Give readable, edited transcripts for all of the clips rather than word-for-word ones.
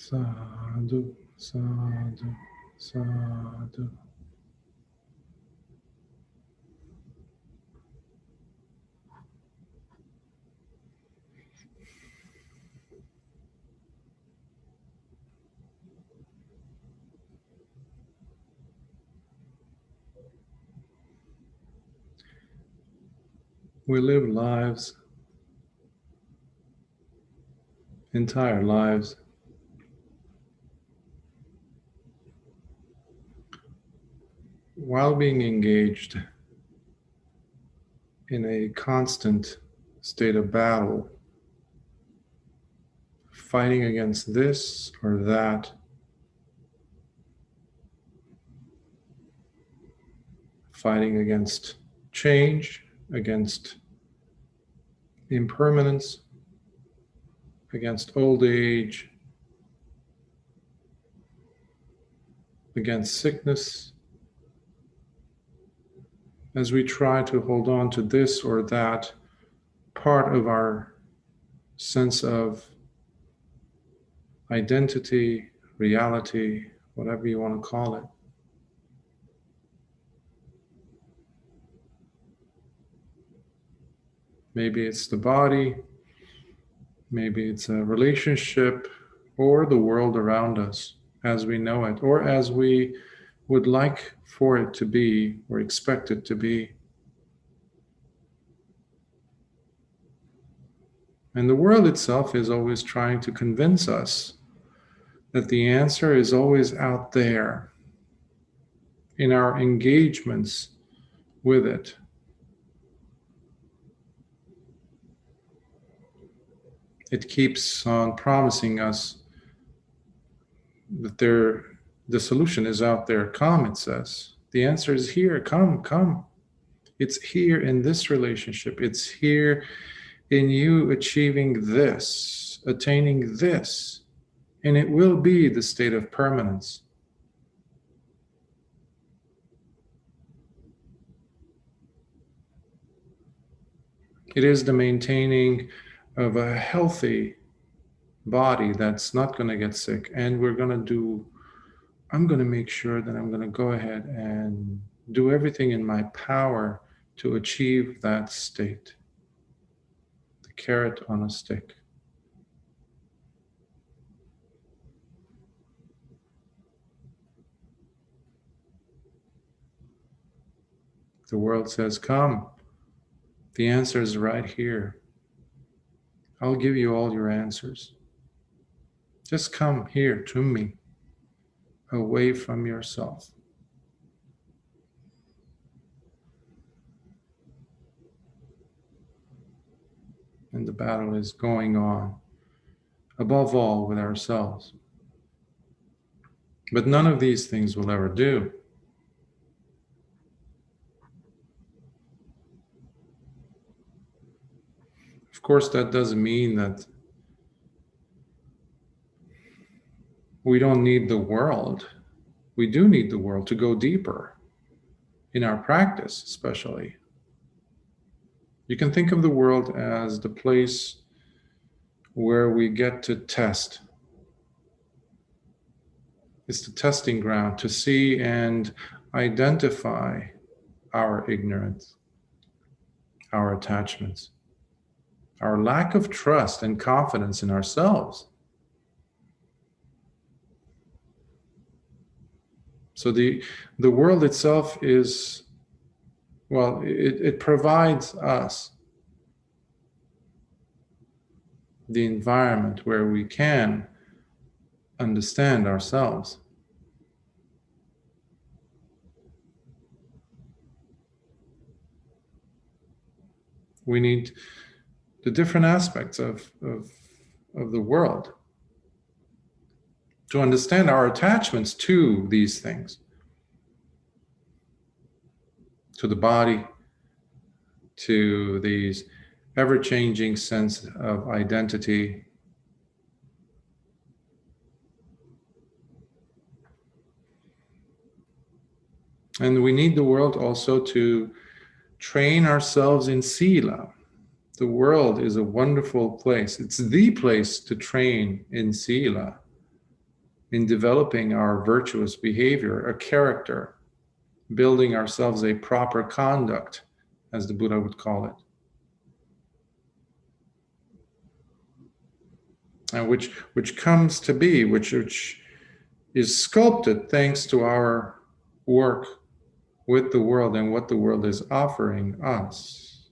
Sadhu, sadhu, sadhu. We live lives, entire lives, while being engaged in a constant state of battle, fighting against this or that, fighting against change, against impermanence, against old age, against sickness, as we try to hold on to this or that part of our sense of identity, reality, whatever you want to call it. Maybe it's the body, maybe it's a relationship, or the world around us as we know it, or as we would like for it to be or expect it to be. And the world itself is always trying to convince us that the answer is always out there in our engagements with it. It keeps on promising us that the solution is out there. Come, it says. The answer is here. Come, come. It's here in this relationship. It's here in you achieving this, attaining this. And it will be the state of permanence. It is the maintaining of a healthy body that's not going to get sick. And I'm going to make sure that I'm going to go ahead and do everything in my power to achieve that state. The carrot on a stick. The world says, come. The answer is right here. I'll give you all your answers. Just come here to me, away from yourself. And the battle is going on, above all with ourselves. But none of these things will ever do. Of course, that doesn't mean that we don't need the world. We do need the world to go deeper in our practice, especially. You can think of the world as the place where we get to test. It's the testing ground to see and identify our ignorance, our attachments, our lack of trust and confidence in ourselves. So the world itself is, well, it provides us the environment where we can understand ourselves. We need the different aspects of the world to understand our attachments to these things, to the body, to these ever-changing sense of identity. And we need the world also to train ourselves in Sila. The world is a wonderful place. It's the place to train in Sila. in developing our virtuous behavior, a character, building ourselves a proper conduct, as the Buddha would call it. And which comes to be, which is sculpted thanks to our work with the world and what the world is offering us.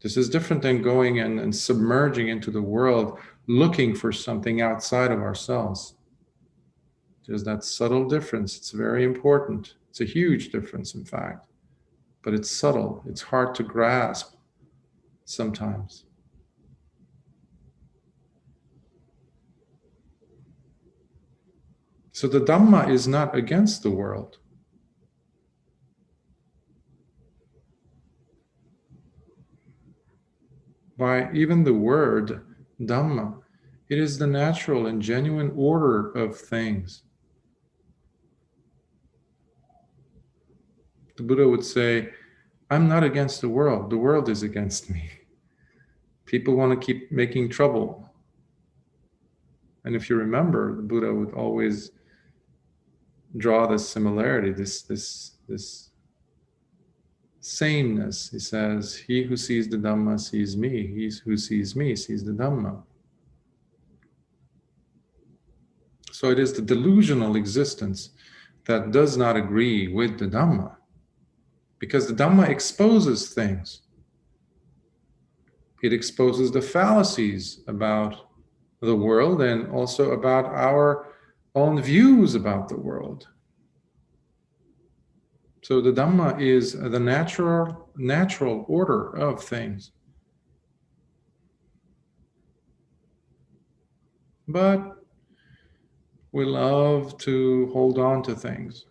This is different than going and submerging into the world, looking for something outside of ourselves. There's that subtle difference. It's very important. It's a huge difference, in fact, but it's subtle. It's hard to grasp sometimes. So the Dhamma is not against the world. By even the word Dhamma, it is the natural and genuine order of things. The Buddha would say, I'm not against the world is against me. People want to keep making trouble. And if you remember, the Buddha would always draw this similarity, this sameness. He says, he who sees the Dhamma sees me. He who sees me sees the Dhamma. So it is the delusional existence that does not agree with the Dhamma, because the Dhamma exposes things. It exposes the fallacies about the world and also about our own views about the world. So the Dhamma is the natural order of things. But we love to hold on to things,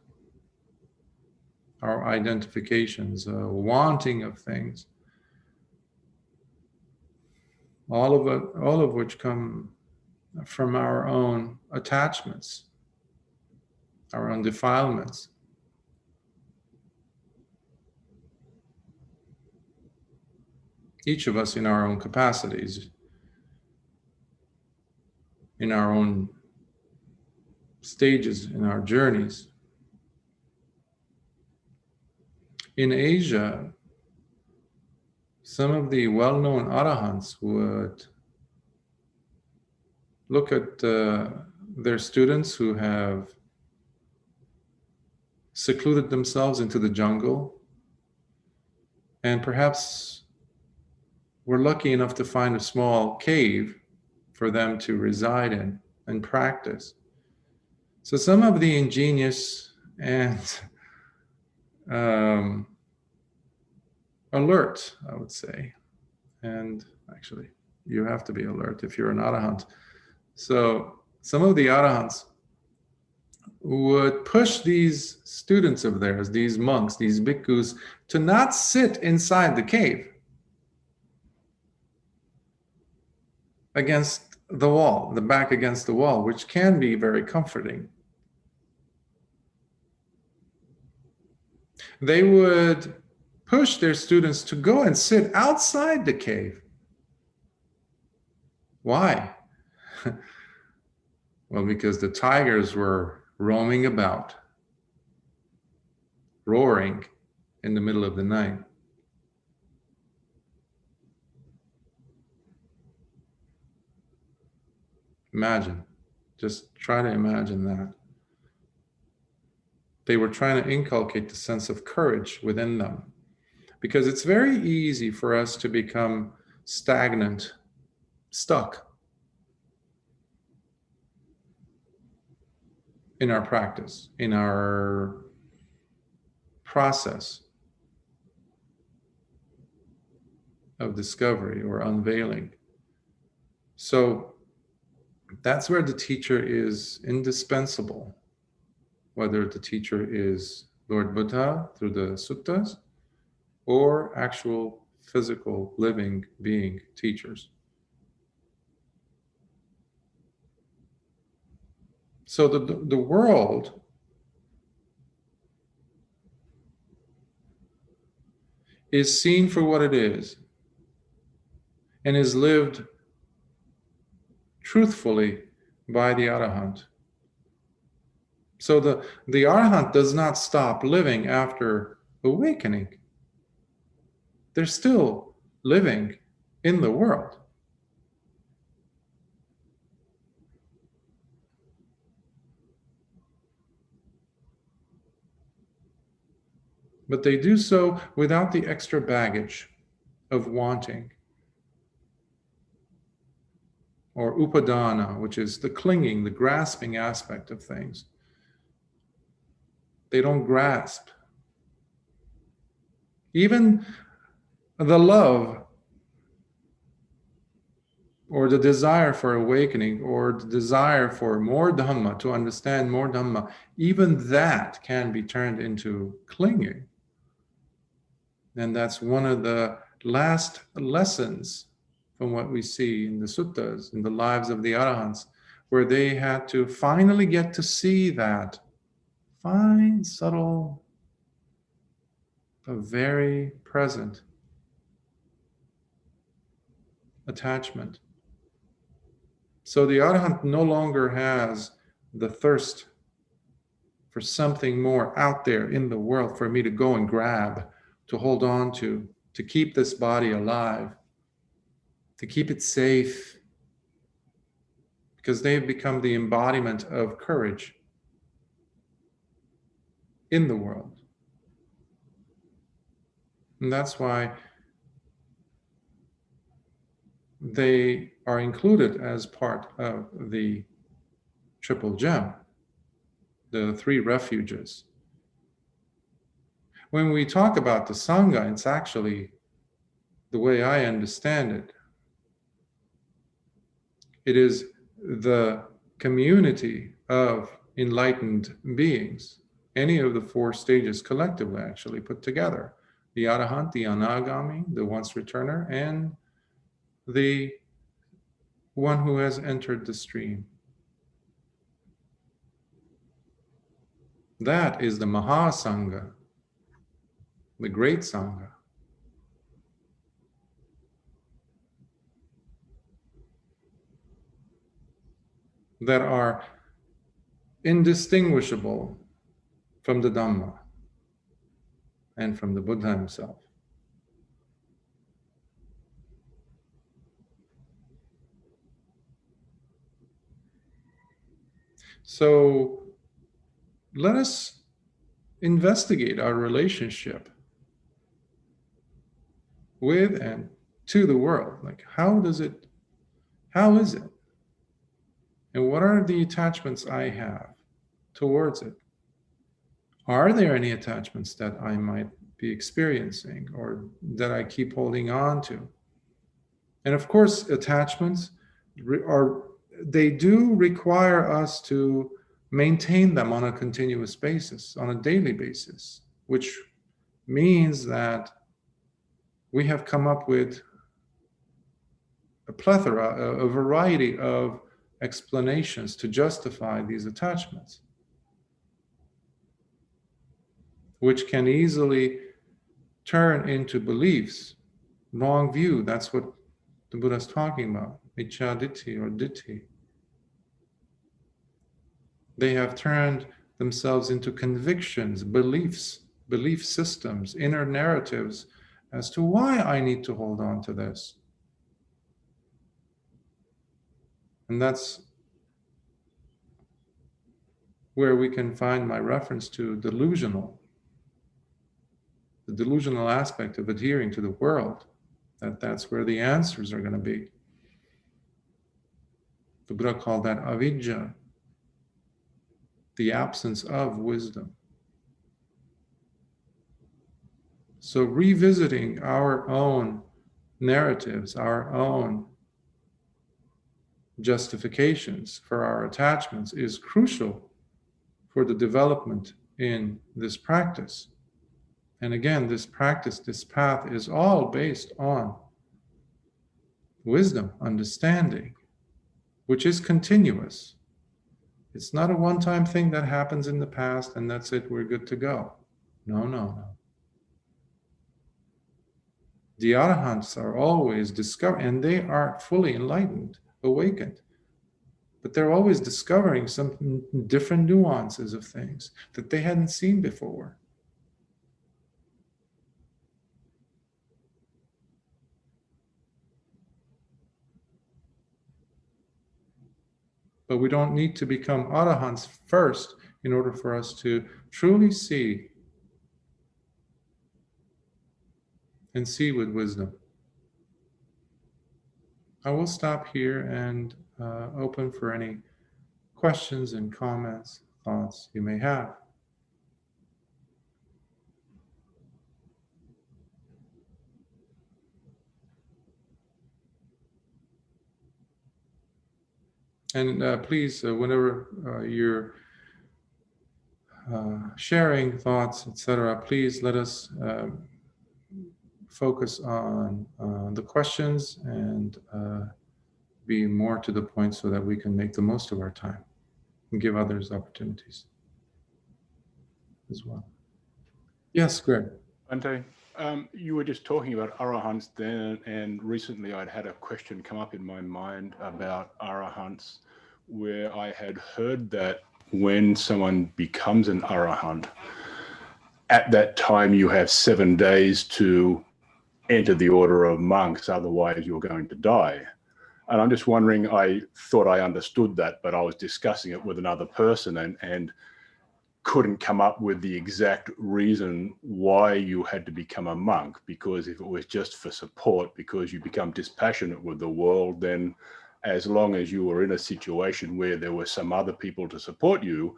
our identifications, wanting of things, all of which come from our own attachments, our own defilements. Each of us in our own capacities, in our own stages, in our journeys. In Asia, some of the well-known arahants would look at their students who have secluded themselves into the jungle and perhaps were lucky enough to find a small cave for them to reside in and practice. So some of the ingenious and alert, I would say, and actually you have to be alert if you're an arahant. So some of the arahants would push these students of theirs, these monks, these bhikkhus, to not sit inside the cave against the wall, the back against the wall, which can be very comforting. They would push their students to go and sit outside the cave. Why? Well, because the tigers were roaming about, roaring in the middle of the night. Imagine, just try to imagine that. They were trying to inculcate the sense of courage within them, because it's very easy for us to become stagnant, stuck in our practice, in our process of discovery or unveiling. So that's where the teacher is indispensable, whether the teacher is Lord Buddha through the suttas or actual physical living being teachers. So the world is seen for what it is and is lived truthfully by the Arahant. So the Arahant does not stop living after awakening. They're still living in the world. But they do so without the extra baggage of wanting, or upadana, which is the clinging, the grasping aspect of things. They don't grasp. Even the love or the desire for awakening or the desire for more Dhamma, to understand more Dhamma, even that can be turned into clinging. And that's one of the last lessons from what we see in the suttas, in the lives of the Arahants, where they had to finally get to see that fine, subtle, but very present attachment. So the Arahant no longer has the thirst for something more out there in the world for me to go and grab, to hold on to keep this body alive, to keep it safe, because they've become the embodiment of courage in the world. And that's why they are included as part of the triple gem, the three refuges. When we talk about the Sangha, it's actually, the way I understand it, it is the community of enlightened beings, any of the four stages collectively actually put together. The Arahant, the Anagami, the once returner, and the one who has entered the stream. That is the Mahasangha, the great Sangha. That are indistinguishable from the Dhamma and from the Buddha himself. So let us investigate our relationship with and to the world. Like, how is it? And what are the attachments I have towards it? Are there any attachments that I might be experiencing or that I keep holding on to? And of course, attachments they do require us to maintain them on a continuous basis, on a daily basis, which means that we have come up with a plethora, a variety of explanations to justify these attachments, which can easily turn into beliefs, wrong view. That's what the Buddha is talking about, miccāditthi or ditthi. They have turned themselves into convictions, beliefs, belief systems, inner narratives as to why I need to hold on to this. And that's where we can find my reference to delusional, the delusional aspect of adhering to the world, that's where the answers are going to be. The Buddha called that avidya, the absence of wisdom. So revisiting our own narratives, our own justifications for our attachments is crucial for the development in this practice. And again, this practice, this path is all based on wisdom, understanding, which is continuous. It's not a one-time thing that happens in the past and that's it, we're good to go. No. The Arahants are always discovered, and they are fully enlightened, awakened. but they're always discovering some different nuances of things that they hadn't seen before. But we don't need to become arahants first in order for us to truly see and see with wisdom. I will stop here and open for any questions and comments, thoughts you may have. And please, whenever you're sharing thoughts, etc., please let us focus on the questions and be more to the point so that we can make the most of our time and give others opportunities as well. Yes, Greg. Bhante, you were just talking about arahants then, and recently I'd had a question come up in my mind about arahants, where I had heard that when someone becomes an arahant, at that time you have 7 days to enter the order of monks, otherwise you're going to die. And I'm just wondering, I thought I understood that, but I was discussing it with another person and couldn't come up with the exact reason why you had to become a monk, because if it was just for support, because you become dispassionate with the world, then as long as you were in a situation where there were some other people to support you,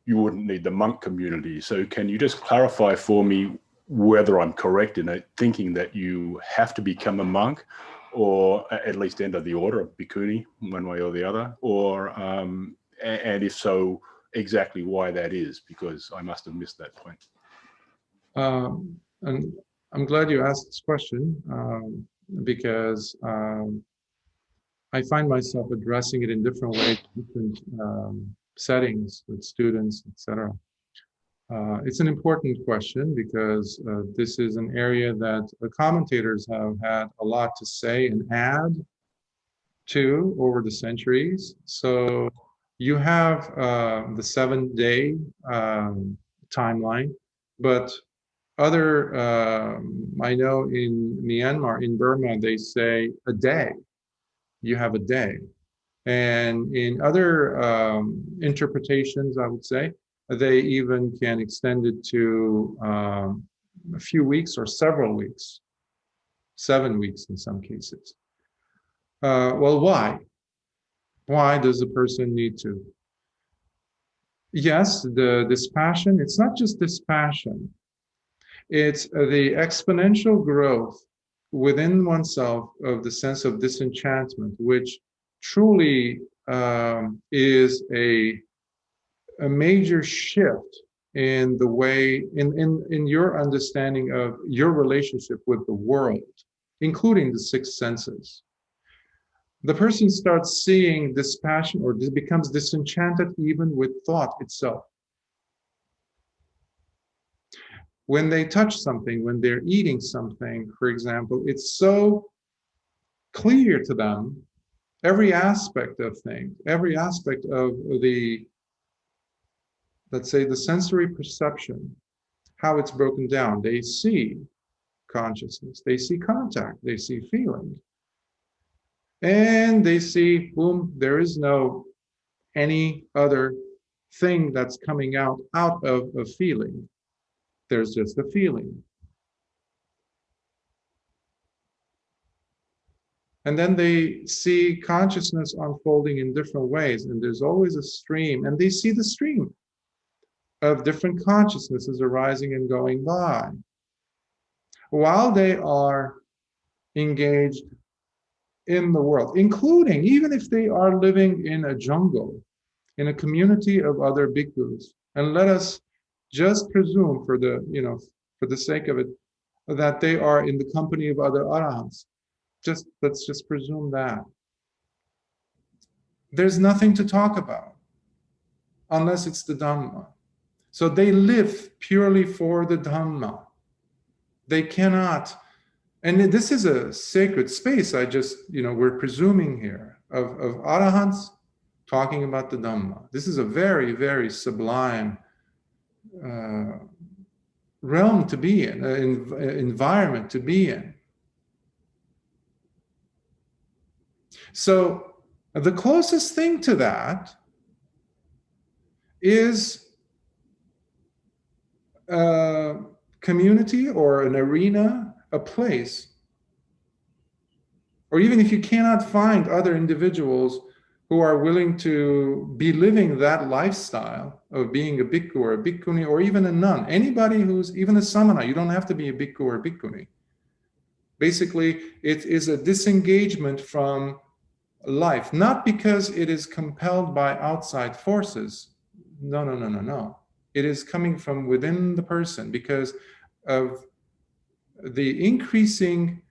you wouldn't need the monk community. So can you just clarify for me whether I'm correct in thinking that you have to become a monk, or at least enter the order of bhikkhuni one way or the other, or and if so, exactly why that is, because I must have missed that point. And I'm glad you asked this question because I find myself addressing it in different ways, different settings with students, etc. It's an important question because this is an area that the commentators have had a lot to say and add to over the centuries. So you have the 7-day timeline, but other, I know in Myanmar, in Burma, they say a day. You have a day. And in other interpretations, I would say, they even can extend it to a few weeks or several weeks, 7 weeks in some cases. Well, why? Why does a person need to? Yes, this passion, it's not just this passion. It's the exponential growth within oneself of the sense of disenchantment, which truly is a major shift in the way, in your understanding of your relationship with the world, including the 6 senses. The person starts seeing this passion or becomes disenchanted even with thought itself. When they touch something, when they're eating something, for example, it's so clear to them, every aspect of things, every aspect of the, let's say, the sensory perception, how it's broken down. They see consciousness, they see contact, they see feeling. And they see, boom, there is no any other thing that's coming out of a feeling. There's just a feeling. And then they see consciousness unfolding in different ways, and there's always a stream, and they see the stream of different consciousnesses arising and going by. While they are engaged in the world, including even if they are living in a jungle, in a community of other bhikkhus, and let us just presume for the, for the sake of it, that they are in the company of other arahants. Let's just presume that. There's nothing to talk about unless it's the Dhamma. So they live purely for the Dhamma. They cannot, and this is a sacred space, we're presuming here, of arahants talking about the Dhamma. This is a very, very sublime realm to be in, environment to be in. So the closest thing to that is a community or an arena, a place. Or even if you cannot find other individuals who are willing to be living that lifestyle of being a bhikkhu or a bhikkhuni or even a nun, anybody who's even a samana, you don't have to be a bhikkhu or a bhikkhuni. Basically, it is a disengagement from life, not because it is compelled by outside forces. No. It is coming from within the person because of the increasing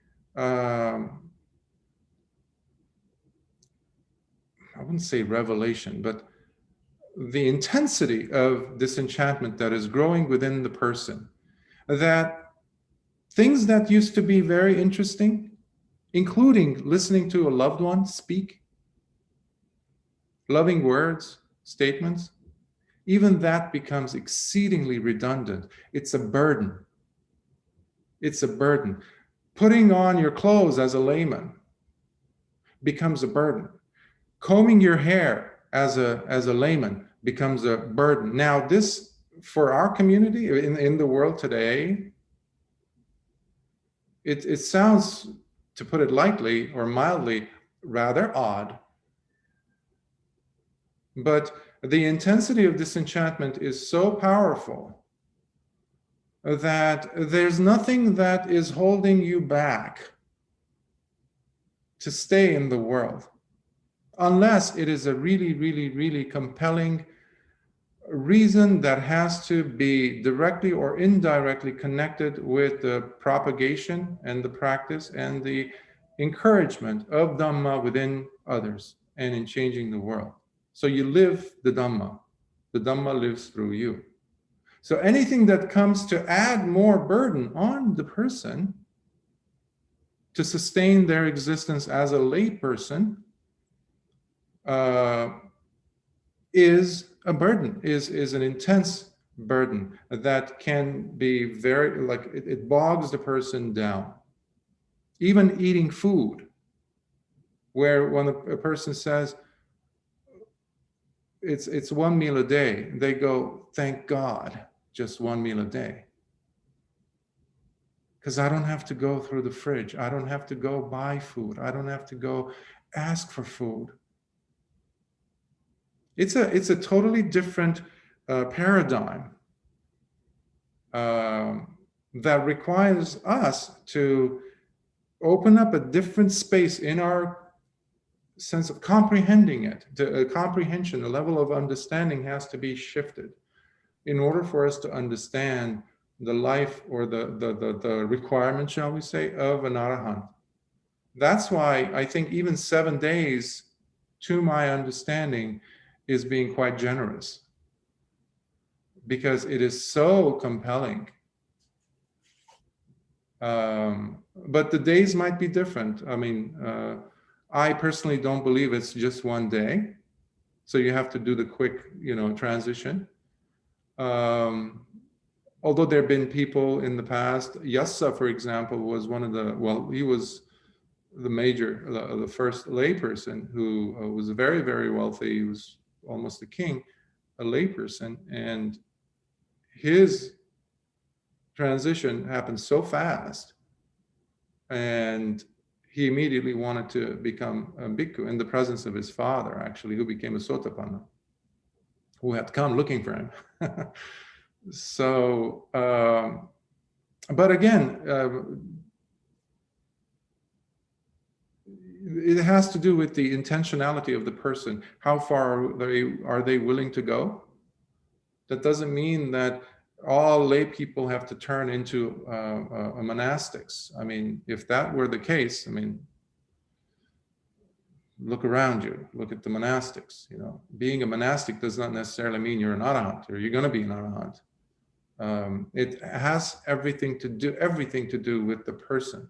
I wouldn't say revelation, but the intensity of disenchantment that is growing within the person, that things that used to be very interesting, including listening to a loved one speak, loving words, statements, even that becomes exceedingly redundant. It's a burden. It's a burden. Putting on your clothes as a layman becomes a burden. Combing your hair as a layman becomes a burden. Now, this, for our community in the world today, it sounds, to put it lightly or mildly, rather odd. But the intensity of disenchantment is so powerful that there's nothing that is holding you back to stay in the world, unless it is a really, really, really compelling reason that has to be directly or indirectly connected with the propagation and the practice and the encouragement of Dhamma within others and in changing the world. So you live the Dhamma lives through you. So anything that comes to add more burden on the person to sustain their existence as a lay person is a burden, is an intense burden that can be very, like, it bogs the person down. Even eating food, where when a person says it's one meal a day, they go, thank God, just one meal a day. Because I don't have to go through the fridge. I don't have to go buy food. I don't have to go ask for food. It's a totally different paradigm that requires us to open up a different space in our sense of comprehending it. The comprehension, the level of understanding has to be shifted in order for us to understand the life or the requirement, shall we say, of an arahant. That's why I think even 7 days, to my understanding, is being quite generous, because it is so compelling. But the days might be different. I mean, I personally don't believe it's just one day. So you have to do the quick, transition. Although there have been people in the past, Yassa, for example, was one of he was the first layperson who was very, very wealthy. He was almost a king, a layperson, and his transition happened so fast, and he immediately wanted to become a bhikkhu in the presence of his father, actually, who became a sotapanna, who had come looking for him. So, but again, it has to do with the intentionality of the person. How far are they willing to go? That doesn't mean that all lay people have to turn into monastics. I mean, if that were the case, I mean, look around you, look at the monastics. Being a monastic does not necessarily mean you're an arahant or you're going to be an arahant. It has everything to do with the person.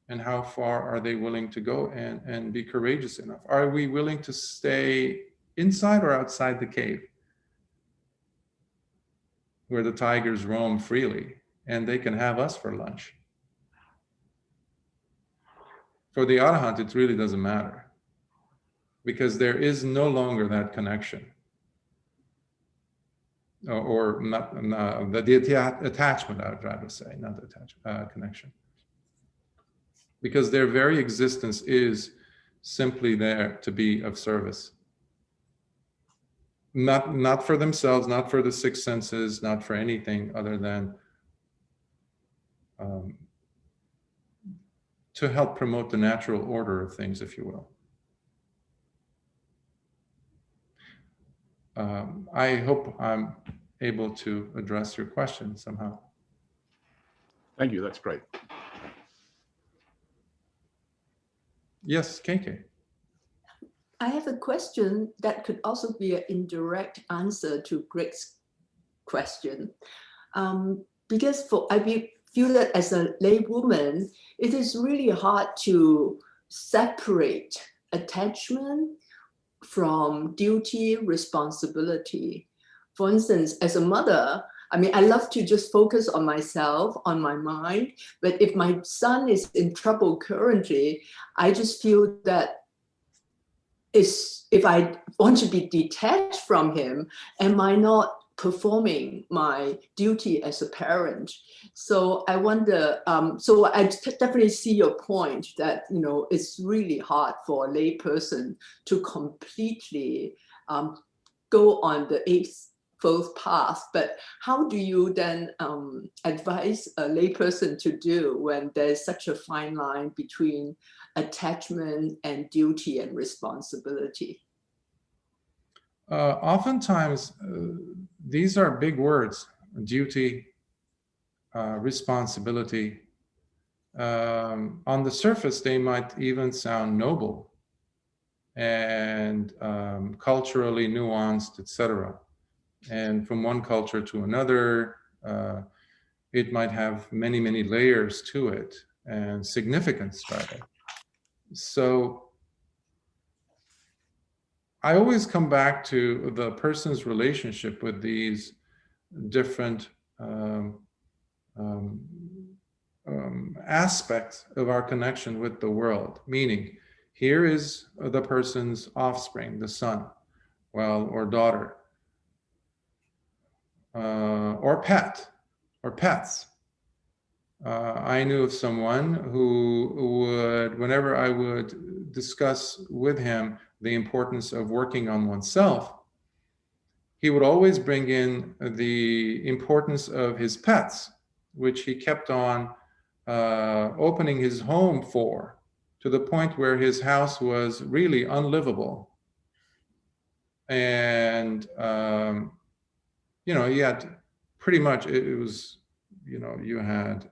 And how far are they willing to go and be courageous enough? Are we willing to stay inside or outside the cave where the tigers roam freely and they can have us for lunch? For the Arahant, it really doesn't matter, because there is no longer that connection. Or not the attachment, I would rather say, not attachment, connection. Because their very existence is simply there to be of service. Not for themselves, not for the six senses, not for anything other than to help promote the natural order of things, if you will. I hope I'm able to address your question somehow. Thank you, that's great. Yes, KK. I have a question that could also be an indirect answer to Greg's question. Because I feel that as a lay woman, it is really hard to separate attachment from duty, responsibility. For instance, as a mother, I mean, I love to just focus on myself, on my mind. But if my son is in trouble currently, I just feel that if I want to be detached from him, am I not performing my duty as a parent? So I wonder, so I definitely see your point that, you know, it's really hard for a lay person to completely go on the eightfold path. But how do you then advise a lay person to do when there's such a fine line between attachment and duty and responsibility? Oftentimes, these are big words: duty, responsibility. On the surface, they might even sound noble and culturally nuanced, etc. And from one culture to another, it might have many, many layers to it and significance, rather. So I always come back to the person's relationship with these different aspects of our connection with the world. Meaning, here is the person's offspring, the son, well, or daughter, or pet, or pets. I knew of someone who would, whenever I would discuss with him the importance of working on oneself, he would always bring in the importance of his pets, which he kept on opening his home for, to the point where his house was really unlivable. And, you know, he had pretty much, it was, you know, you had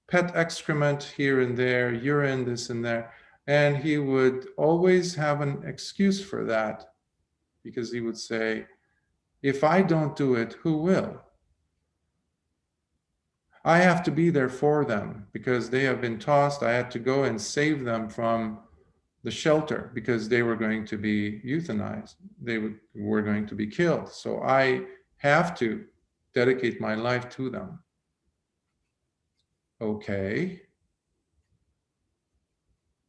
pet excrement here and there, urine, this and that. And he would always have an excuse for that, because he would say, if I don't do it, who will? I have to be there for them because they have been tossed. I had to go and save them from the shelter because they were going to be euthanized. They were going to be killed. So I have to dedicate my life to them. Okay.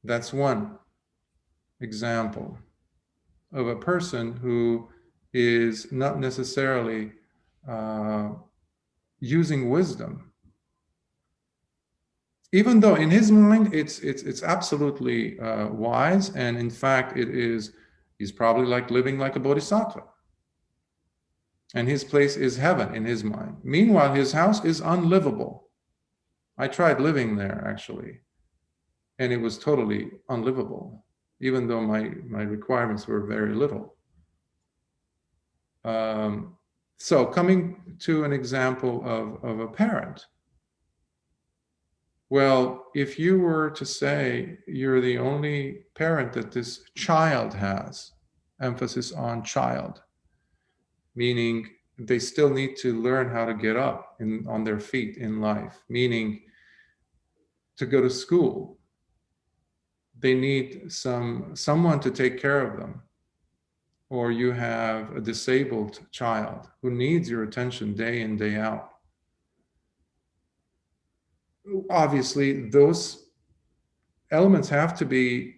That's one example of a person who is not necessarily using wisdom, even though in his mind it's absolutely wise, and in fact he's probably like living like a bodhisattva, and his place is heaven in his mind. Meanwhile, his house is unlivable. I tried living there actually, and it was totally unlivable, even though my requirements were very little. So coming to an example of a parent. Well, if you were to say you're the only parent that this child has, emphasis on child, meaning they still need to learn how to get up on their feet in life, meaning to go to school. They need someone to take care of them. Or you have a disabled child who needs your attention day in, day out. Obviously, those elements have to be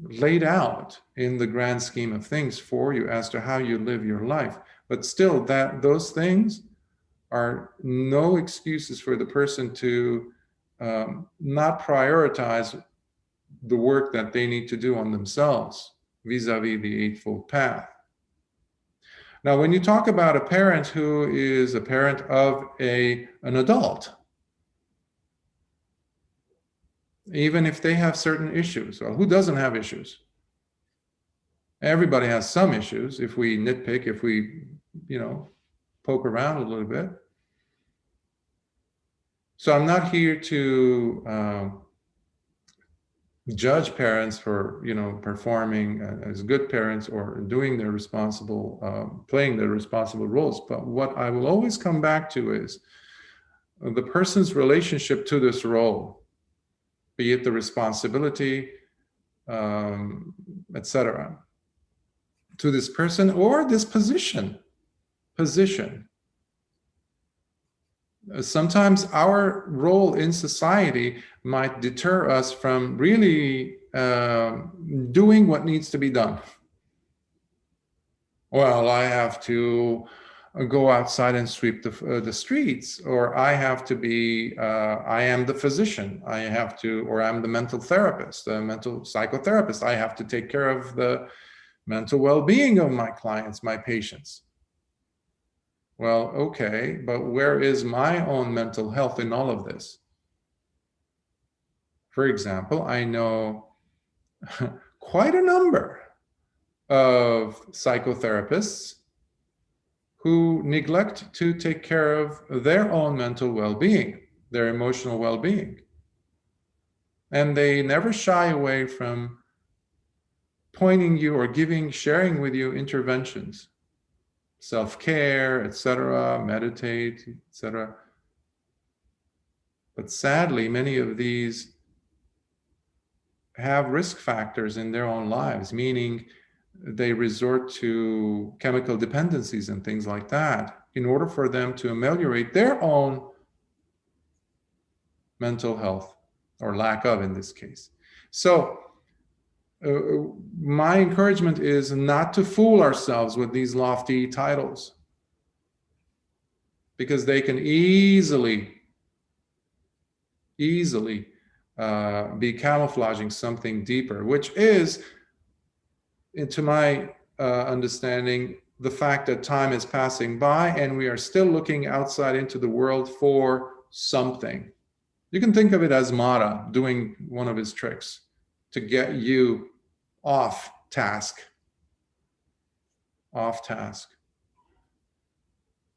laid out in the grand scheme of things for you as to how you live your life. But still, those things are no excuses for the person to not prioritize the work that they need to do on themselves vis-a-vis the Eightfold Path. Now, when you talk about a parent who is a parent of an adult, even if they have certain issues, well, who doesn't have issues? Everybody has some issues. If we nitpick, if we, poke around a little bit. So I'm not here to judge parents for, performing as good parents or doing their responsible, playing their responsible roles. But what I will always come back to is the person's relationship to this role, be it the responsibility, etc., to this person or this position. Sometimes our role in society might deter us from really doing what needs to be done. Well, I have to go outside and sweep the streets, or I have to be, I am the physician, I have to, or I'm the mental therapist, the mental psychotherapist, I have to take care of the mental well-being of my clients, my patients. Well, okay, but where is my own mental health in all of this? For example, I know quite a number of psychotherapists who neglect to take care of their own mental well-being, their emotional well-being. And they never shy away from pointing you or sharing with you interventions, self-care, etc., meditate, etc. But sadly, many of these have risk factors in their own lives, meaning they resort to chemical dependencies and things like that in order for them to ameliorate their own mental health, or lack of in this case. So my encouragement is not to fool ourselves with these lofty titles, because they can easily be camouflaging something deeper, which is, to my understanding, the fact that time is passing by and we are still looking outside into the world for something. You can think of it as Mara doing one of his tricks to get you off task.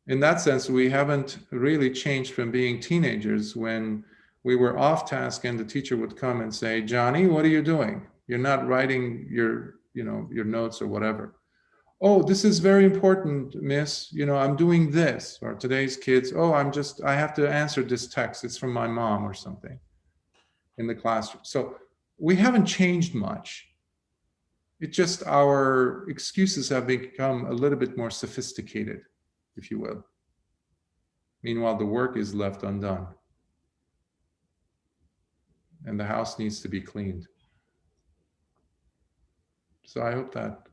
In that sense, we haven't really changed from being teenagers when we were off task and the teacher would come and say, Johnny, what are you doing? You're not writing your notes or whatever. Oh, this is very important, miss. I'm doing this. Or today's kids, oh, I have to answer this text. It's from my mom or something in the classroom. So we haven't changed much. It's just our excuses have become a little bit more sophisticated, if you will. Meanwhile, the work is left undone. And the house needs to be cleaned. So I hope that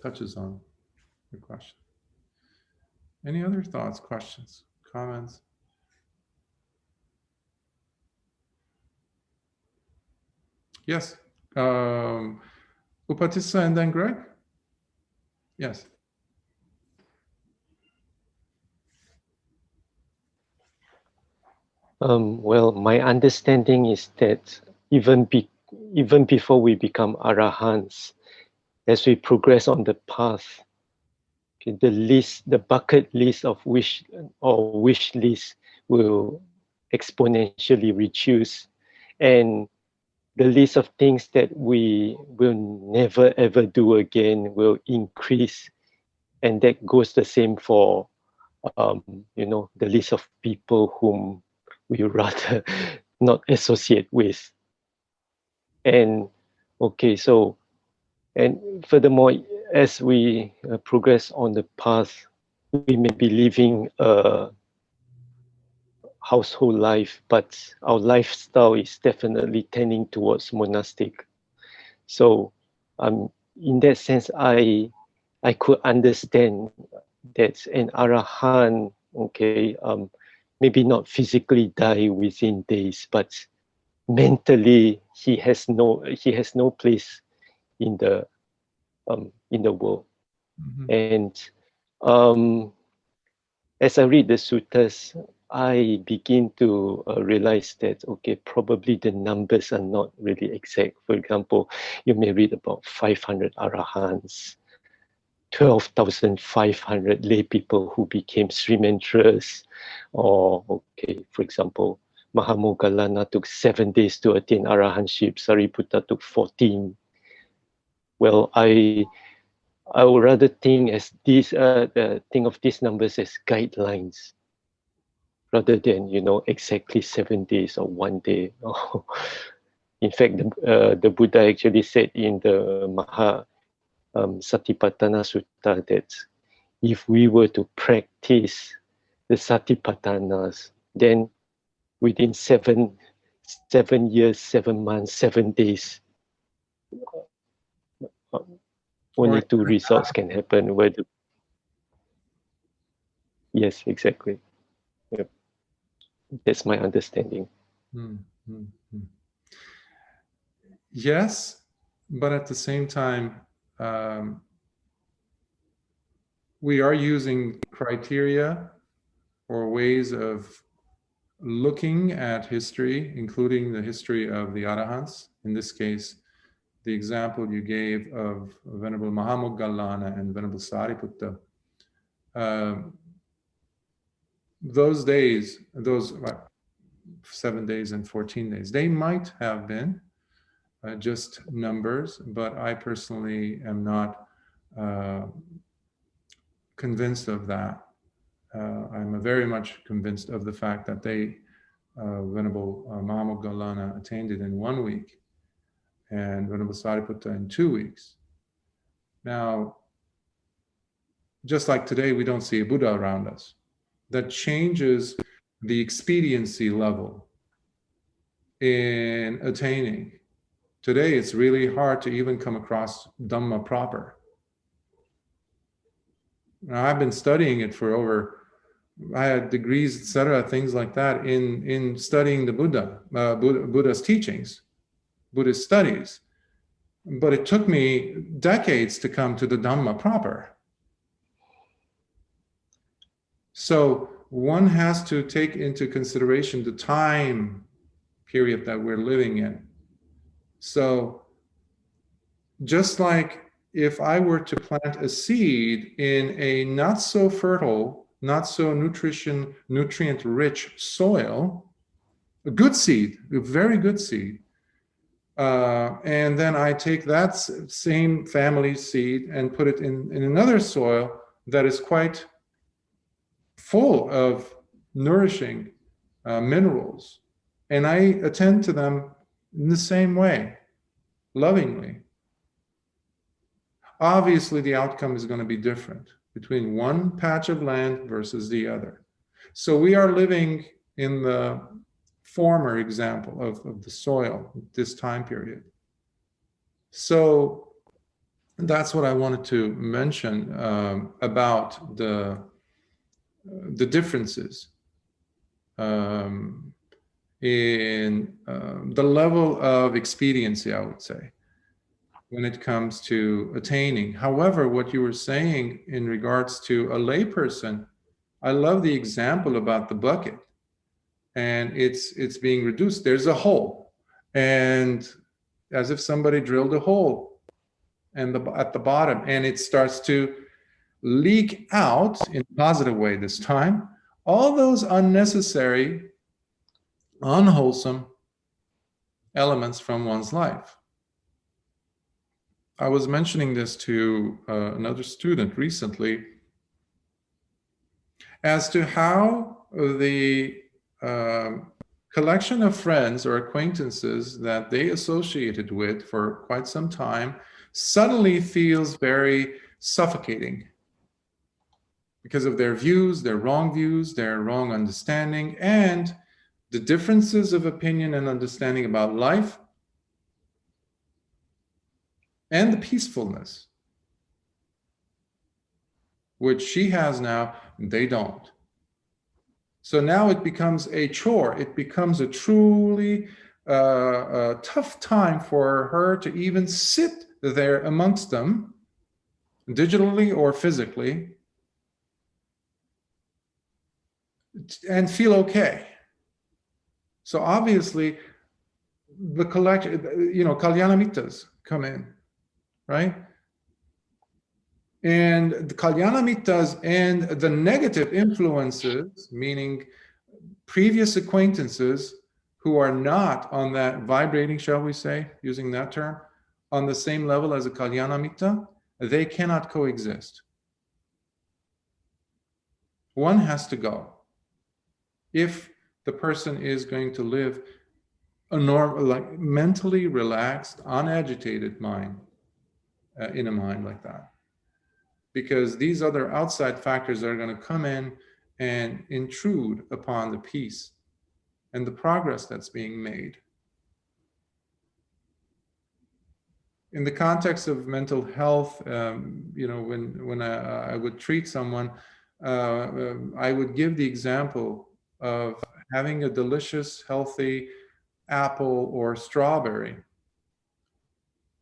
touches on your question. Any other thoughts, questions, comments? Yes. Upatissa and then Greg? Yes. Well, my understanding is that even before we become arahants, as we progress on the path, okay, the bucket list of wish list will exponentially reduce, and the list of things that we will never ever do again will increase, and that goes the same for the list of people whom we rather not associate with. And okay, so, and furthermore, as we progress on the path, we may be living a household life, but our lifestyle is definitely tending towards monastic. So in that sense, I could understand that an arahant, okay, maybe not physically die within days, but mentally he has no place in the world. Mm-hmm. And as I read the suttas, I begin to realize that, okay, probably the numbers are not really exact. For example, you may read about 500 arahants, 12,500 lay people who became Srimantras, or, okay, for example, Mahamoggallana took 7 days to attain arahantship, Sariputta took 14. Well, I would rather think of these numbers as guidelines, rather than exactly 7 days or 1 day. In fact, the Buddha actually said in the Satipatthana Sutta that if we were to practice the Satipatthanas, then within 7 years, 7 months, 7 days, only 2 results can happen. Yes, exactly. Yep. That's my understanding. Mm-hmm. Yes, but at the same time, we are using criteria or ways of looking at history, including the history of the Arahants. In this case, the example you gave of Venerable Mahamoggallana and Venerable Sariputta. Those days, those 7 days and 14 days, they might have been just numbers, but I personally am not convinced of that. I'm very much convinced of the fact that Venerable Mahamoggallana attained it in 1 week, and Venerable Sariputta in 2 weeks. Now, just like today, we don't see a Buddha around us. That changes the expediency level in attaining. Today, it's really hard to even come across Dhamma proper. Now, I've been studying it for I had degrees, etc., things like that in studying the Buddha's teachings, Buddhist studies. But it took me decades to come to the Dhamma proper. So one has to take into consideration the time period that we're living in. So just like if I were to plant a seed in a not so fertile, not so nutrient-rich soil, a good seed, a very good seed, and then I take that same family seed and put it in another soil that is quite full of nourishing minerals, and I attend to them in the same way, lovingly. Obviously, the outcome is going to be different between one patch of land versus the other. So we are living in the former example of the soil, this time period. So that's what I wanted to mention about the differences in the level of expediency, I would say, when it comes to attaining. However, what you were saying in regards to a layperson, I love the example about the bucket, and it's being reduced. There's a hole, and as if somebody drilled a hole and at the bottom, and it starts to leak out in a positive way this time, all those unnecessary, unwholesome elements from one's life. I was mentioning this to another student recently as to how the collection of friends or acquaintances that they associated with for quite some time suddenly feels very suffocating because of their views, their wrong understanding, and the differences of opinion and understanding about life and the peacefulness, which she has now, they don't. So now it becomes a chore. It becomes a truly tough time for her to even sit there amongst them, digitally or physically, and feel okay. So obviously, the collection, Kalyanamitas come in, right? And the Kalyanamitas and the negative influences, meaning previous acquaintances who are not on that vibrating, shall we say, using that term, on the same level as a Kalyanamita, they cannot coexist. One has to go. If the person is going to live a normal, like mentally relaxed, unagitated mind, in a mind like that. Because these other outside factors are going to come in and intrude upon the peace and the progress that's being made. In the context of mental health, when I would treat someone, I would give the example of having a delicious, healthy apple or strawberry,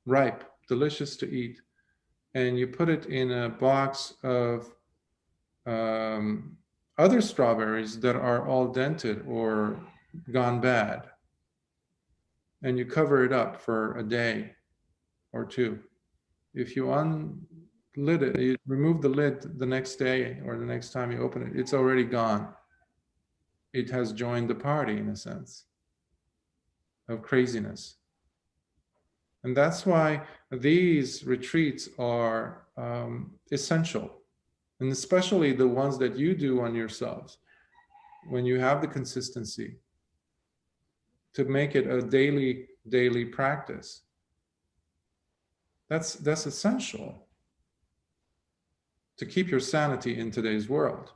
ripe, delicious to eat, and you put it in a box of other strawberries that are all dented or gone bad, and you cover it up for a day or two. If you unlid it, you remove the lid the next day or the next time you open it, it's already gone. It has joined the party, in a sense, of craziness. And that's why these retreats are essential, and especially the ones that you do on yourselves, when you have the consistency to make it a daily practice. That's essential to keep your sanity in today's world.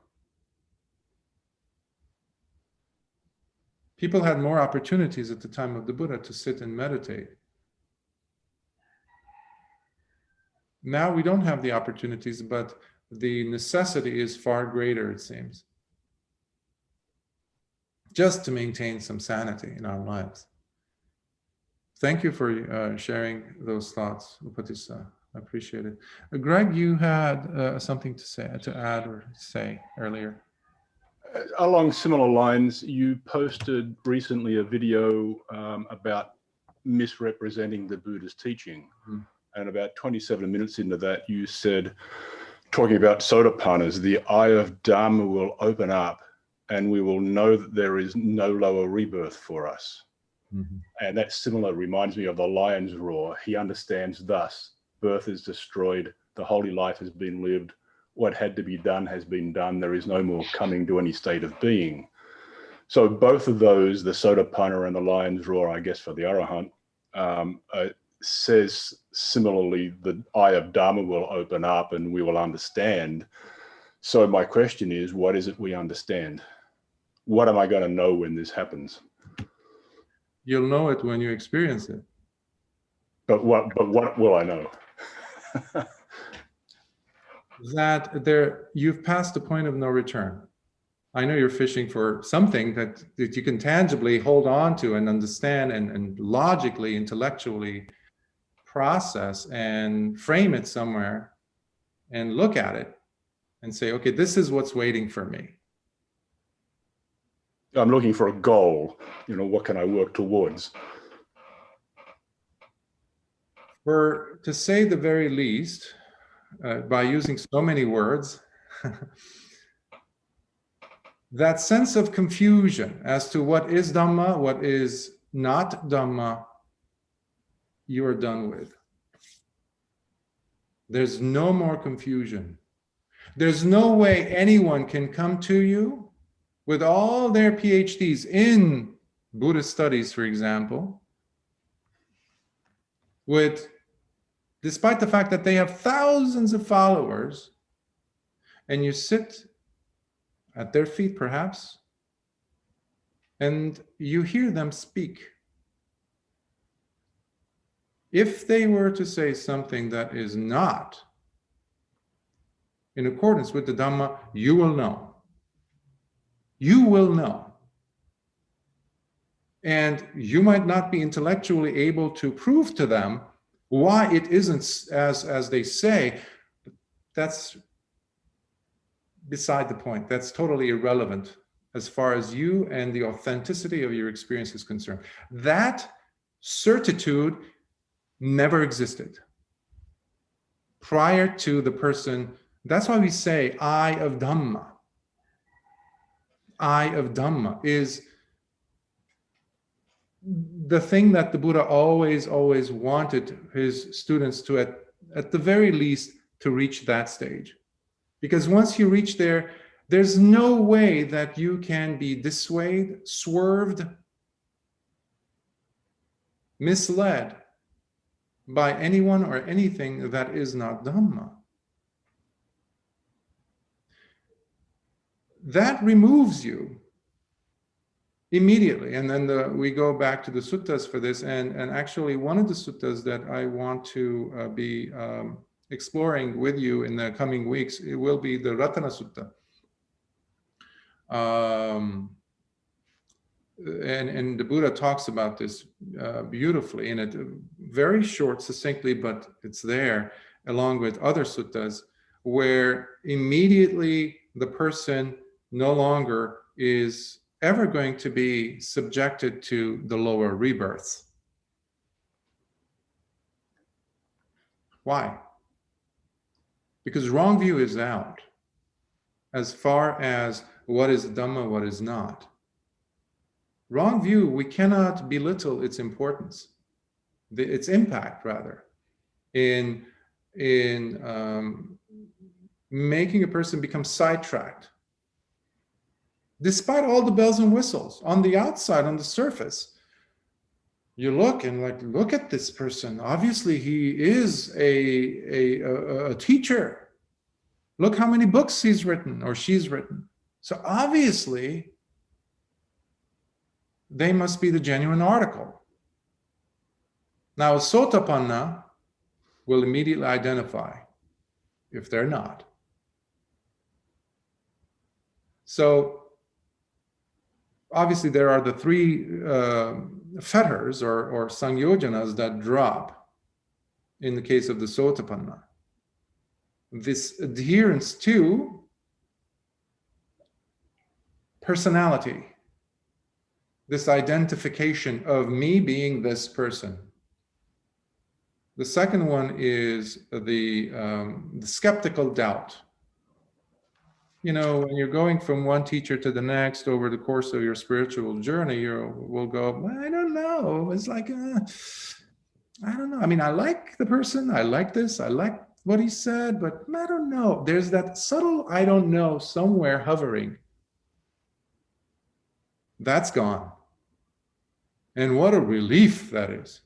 People had more opportunities at the time of the Buddha to sit and meditate. Now we don't have the opportunities, but the necessity is far greater, it seems, just to maintain some sanity in our lives. Thank you for sharing those thoughts, Upatissa. I appreciate it. Greg, you had something to add or say earlier. Along similar lines, you posted recently a video about misrepresenting the Buddha's teaching. Mm. And about 27 minutes into that, you said, talking about sotapannas, the eye of Dhamma will open up and we will know that there is no lower rebirth for us. Mm-hmm. And that similar reminds me of the lion's roar. He understands thus, birth is destroyed, the holy life has been lived, what had to be done has been done, there is no more coming to any state of being. So both of those, the sotapanna and the lion's roar, I guess for the Arahant, says similarly, the eye of Dhamma will open up and we will understand. So my question is, what is it we understand? What am I going to know when this happens? You'll know it when you experience it. But what will I know? That you've passed the point of no return. I know you're fishing for something that you can tangibly hold on to and understand and logically, intellectually process and frame it somewhere and look at it and say, okay, this is what's waiting for me. I'm looking for a goal. What can I work towards? To say the very least, by using so many words, that sense of confusion as to what is Dhamma, what is not Dhamma, you are done with. There's no more confusion. There's no way anyone can come to you with all their PhDs in Buddhist studies, for example, despite the fact that they have thousands of followers, and you sit at their feet perhaps, and you hear them speak. If they were to say something that is not in accordance with the Dhamma, you will know. You will know. And you might not be intellectually able to prove to them why it isn't as they say. That's beside the point. That's totally irrelevant as far as you and the authenticity of your experience is concerned. That certitude never existed prior to the person. That's why we say eye of Dhamma. Eye of Dhamma is the thing that the Buddha always wanted his students to, at the very least, to reach that stage. Because once you reach there, there's no way that you can be dissuaded, swerved, misled by anyone or anything that is not Dhamma. That removes you immediately. And then we go back to the suttas for this. And actually, one of the suttas that I want to be exploring with you in the coming weeks, it will be the Ratana Sutta. And the Buddha talks about this beautifully in it, very short, succinctly, but it's there along with other suttas, where immediately the person no longer is ever going to be subjected to the lower rebirths. Why? Because wrong view is out as far as what is Dhamma, what is not. Wrong view, we cannot belittle its importance, its impact rather, in making a person become sidetracked. Despite all the bells and whistles, on the outside, on the surface, you look and look at this person. Obviously, he is a teacher. Look how many books he's written or she's written. So obviously, they must be the genuine article. Now, a sotapanna will immediately identify if they're not. So, obviously, there are the three fetters or sangyojanas that drop in the case of the sotapanna. This adherence to personality, this identification of me being this person. The second one is the skeptical doubt. You know, when you're going from one teacher to the next over the course of your spiritual journey, you will go, well, I don't know. It's like, I don't know. I mean, I like the person. I like this. I like what he said, but I don't know. There's that subtle I don't know somewhere hovering. That's gone. And what a relief that is.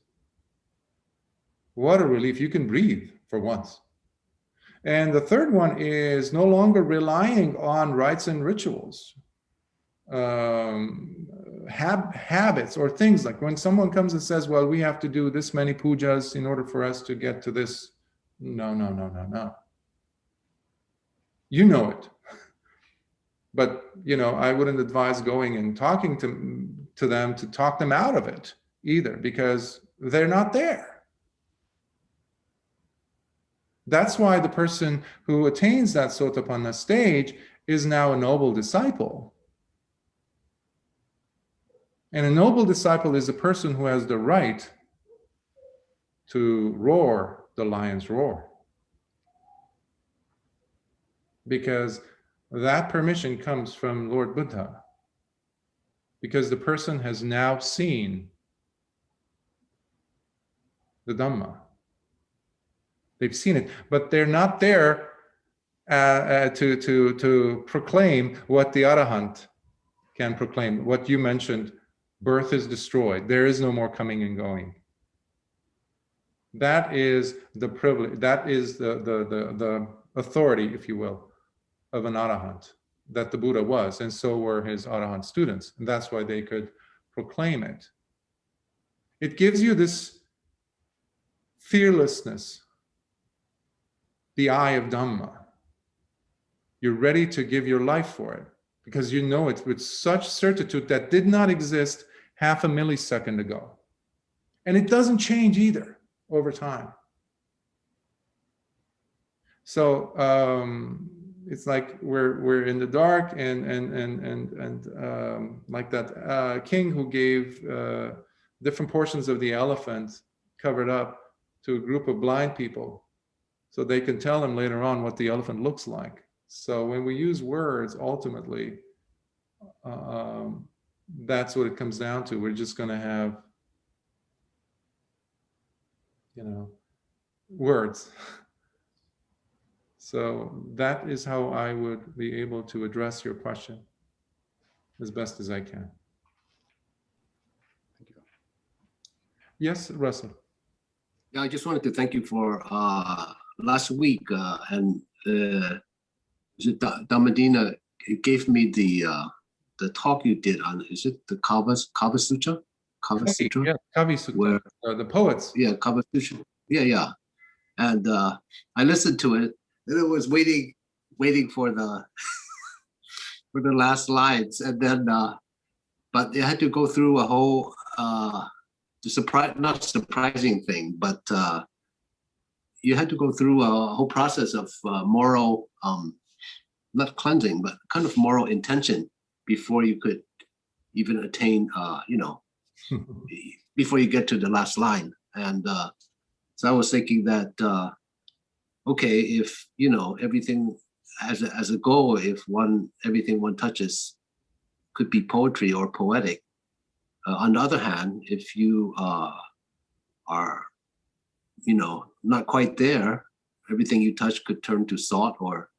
What a relief. You can breathe for once. And the third one is no longer relying on rites and rituals, habits or things like when someone comes and says, well, we have to do this many pujas in order for us to get to this. No. You know it. But, you know, I wouldn't advise going and talking to them to talk them out of it either, because they're not there. That's why the person who attains that sotapanna stage is now a noble disciple. And a noble disciple is a person who has the right to roar the lion's roar. Because that permission comes from Lord Buddha. Because the person has now seen the Dhamma. They've seen it, but they're not there to proclaim what the Arahant can proclaim, what you mentioned Birth is destroyed. There is no more coming and going. That is the privilege. That is the authority, if you will, of an arahant that the Buddha was, and so were his arahant students. And that's why they could proclaim it. It gives you this fearlessness, the eye of Dhamma. You're ready to give your life for it because you know it with such certitude that did not exist half a millisecond ago. And it doesn't change either over time. So it's like we're in the dark, and like that king who gave different portions of the elephant covered up to a group of blind people so they can tell them later on what the elephant looks like. So when we use words, ultimately, that's what it comes down to. We're just going to have, words. So that is how I would be able to address your question as best as I can. Thank you. Yes, Russell. Yeah, I just wanted to thank you for last week, and Dhammadina gave me the talk you did on, is it the Kava Sutra? Kava Sutra? Yeah, Kavi Sutra, where, the poets. Yeah, Kava Sutra. Yeah. And I listened to it, and I was waiting for the for the last lines, and then but they had to go through a whole not surprising thing, but you had to go through a whole process of moral, not cleansing, but kind of moral intention before you could even attain, before you get to the last line. And so I was thinking that, okay, if, everything as a goal, if everything one touches could be poetry or poetic. On the other hand, if you are, not quite there, everything you touch could turn to salt or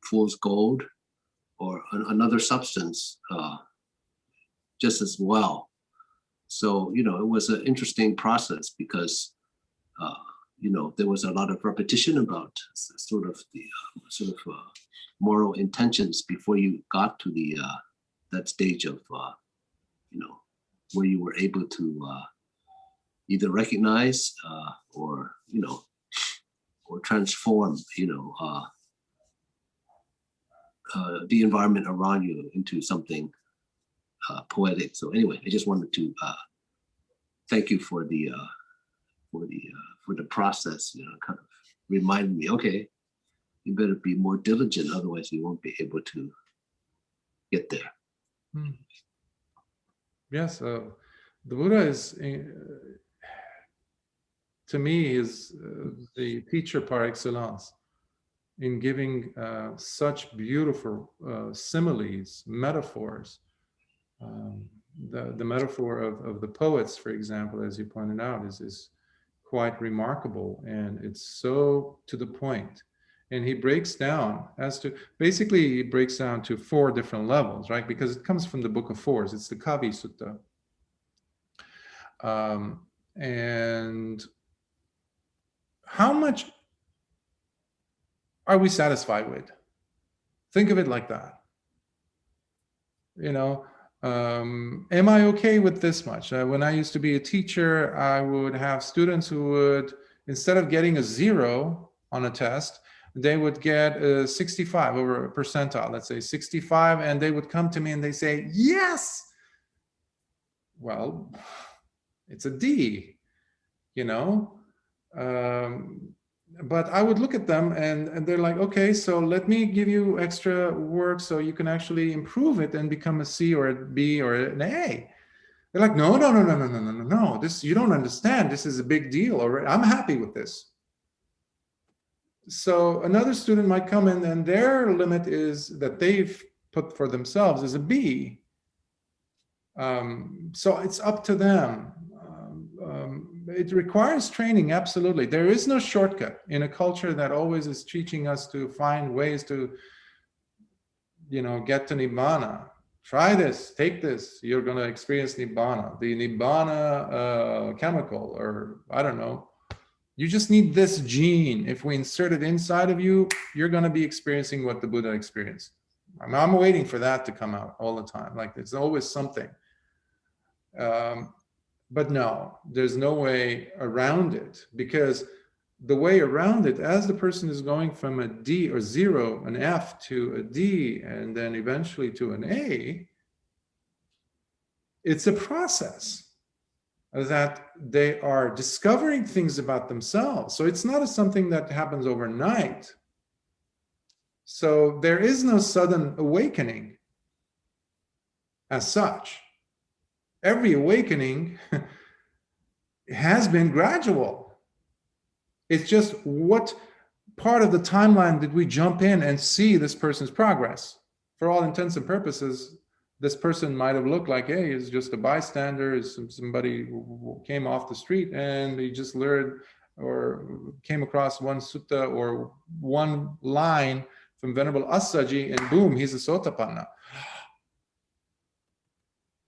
fool's gold or another substance just as well. So, it was an interesting process because, there was a lot of repetition about sort of moral intentions before you got to the that stage of, where you were able to either recognize or, or transform, the environment around you into something poetic. So anyway, I just wanted to thank you for the process. Kind of reminded me, okay, you better be more diligent, otherwise you won't be able to get there. Yes, the Buddha is, to me, is the teacher par excellence in giving such beautiful similes, metaphors. The metaphor of the poets, for example, as you pointed out, is quite remarkable, and it's so to the point. And he breaks down he breaks down to 4 different levels, right? Because it comes from the Book of Fours. It's the Kavi Sutta. And how much are we satisfied with? Think of it like that. Am I okay with this much? When I used to be a teacher, I would have students who would, instead of getting a 0 on a test, they would get a 65 over a percentile, let's say 65, and they would come to me and they say, yes. Well, it's a D, but I would look at them and they're like, okay, so let me give you extra work so you can actually improve it and become a C or a B or an A. They're like, no, this, you don't understand. This is a big deal already. I'm happy with this. So another student might come in and their limit is that they've put for themselves is a B. So it's up to them. It requires training, absolutely. There is no shortcut in a culture that always is teaching us to find ways to, get to Nibbana. Try this, take this, you're going to experience Nibbana, the Nibbana chemical, or I don't know. You just need this gene. If we insert it inside of you, you're going to be experiencing what the Buddha experienced. I'm waiting for that to come out all the time. Like there's always something. But no, there's no way around it, because the way around it, as the person is going from a D or 0, an F to a D, and then eventually to an A, it's a process that they are discovering things about themselves. So it's not something that happens overnight. So there is no sudden awakening as such. Every awakening has been gradual. It's just what part of the timeline did we jump in and see this person's progress? For all intents and purposes, this person might have looked like, hey, he's just a bystander, is somebody who came off the street and he just learned or came across one sutta or one line from Venerable Assaji, and boom, he's a Sotapanna.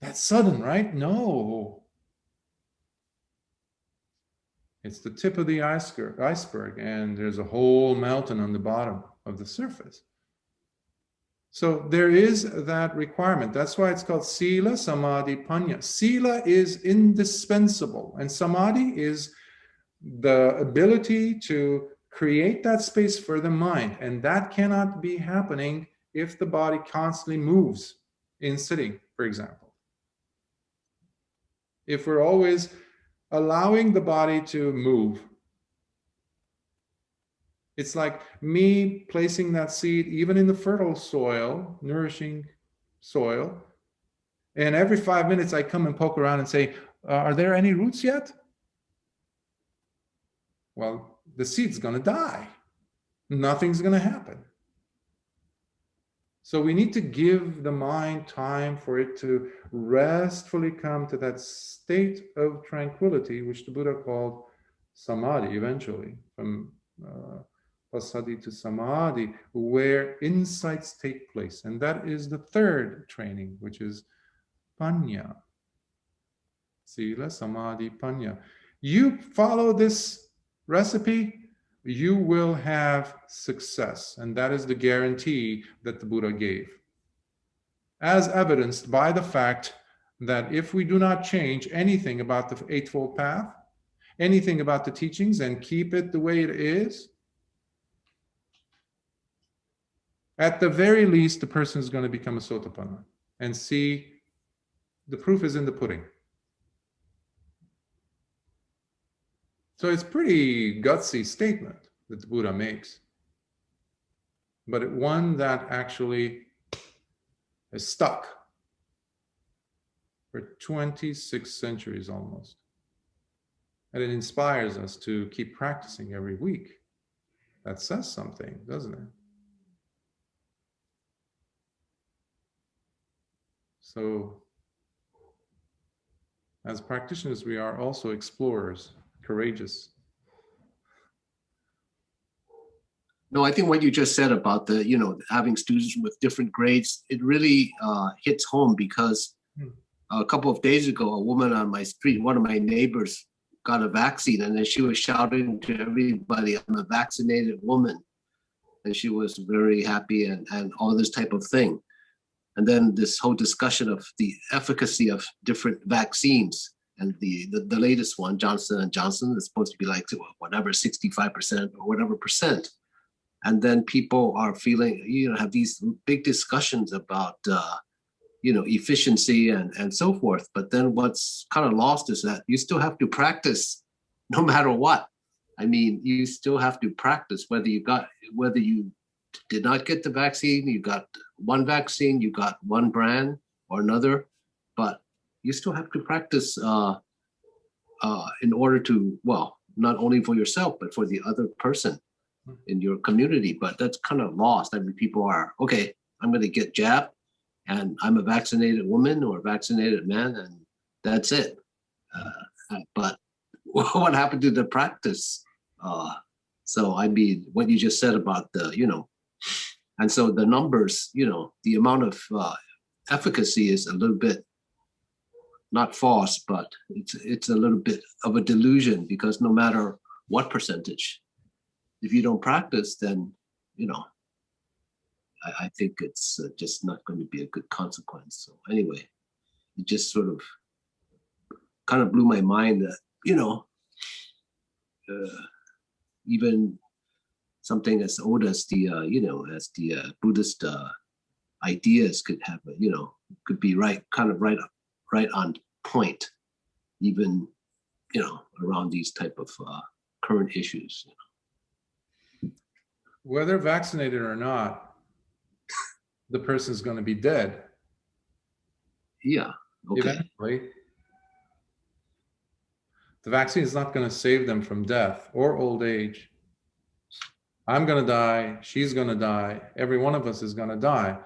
That's sudden, right? No. It's the tip of the iceberg, and there's a whole mountain on the bottom of the surface. So there is that requirement. That's why it's called Sila, Samādhi, paññā. Sila is indispensable, and Samādhi is the ability to create that space for the mind, and that cannot be happening if the body constantly moves in sitting, for example. If we're always allowing the body to move, it's like me placing that seed even in the fertile soil, nourishing soil, and every 5 minutes I come and poke around and say, are there any roots yet? Well, the seed's going to die. Nothing's going to happen. So we need to give the mind time for it to restfully come to that state of tranquility, which the Buddha called samādhi eventually, from passaddhi to samādhi, where insights take place. And that is the third training, which is paññā. Sila, samādhi, paññā. You follow this recipe, you will have success. And that is the guarantee that the Buddha gave, as evidenced by the fact that if we do not change anything about the Eightfold Path, anything about the teachings, and keep it the way it is, at the very least, the person is going to become a Sotapanna. And see, the proof is in the pudding. So it's a pretty gutsy statement that the Buddha makes, but one that actually is stuck for 26 centuries almost. And it inspires us to keep practicing every week. That says something, doesn't it? So, as practitioners, we are also explorers, courageous. No, I think what you just said about the, having students with different grades, it really hits home, because a couple of days ago, a woman on my street, one of my neighbors, got a vaccine, and then she was shouting to everybody, I'm a vaccinated woman. And she was very happy and all this type of thing. And then this whole discussion of the efficacy of different vaccines. And the latest one, Johnson & Johnson, is supposed to be like whatever, 65% or whatever percent. And then people are feeling, have these big discussions about, efficiency and so forth. But then what's kind of lost is that you still have to practice no matter what. I mean, you still have to practice whether you did not get the vaccine, you got one vaccine, you got one brand or another, but you still have to practice in order to, not only for yourself, but for the other person in your community. But that's kind of lost. I mean, people are, okay, I'm going to get jabbed, and I'm a vaccinated woman or a vaccinated man, and that's it. But what happened to the practice? So, I mean, what you just said about the, and so the numbers, the amount of efficacy is a little bit not false, but it's a little bit of a delusion, because no matter what percentage, if you don't practice, then, you know, I think it's just not going to be a good consequence. So anyway, it just sort of kind of blew my mind that, you know, even something as old as the, you know, as the Buddhist ideas could have, you know, could be right on point, even, you know, around these type of current issues. You know. Whether vaccinated or not, the person's going to be dead. Yeah. Okay. Eventually. The vaccine is not going to save them from death or old age. I'm going to die. She's going to die. Every one of us is going to die.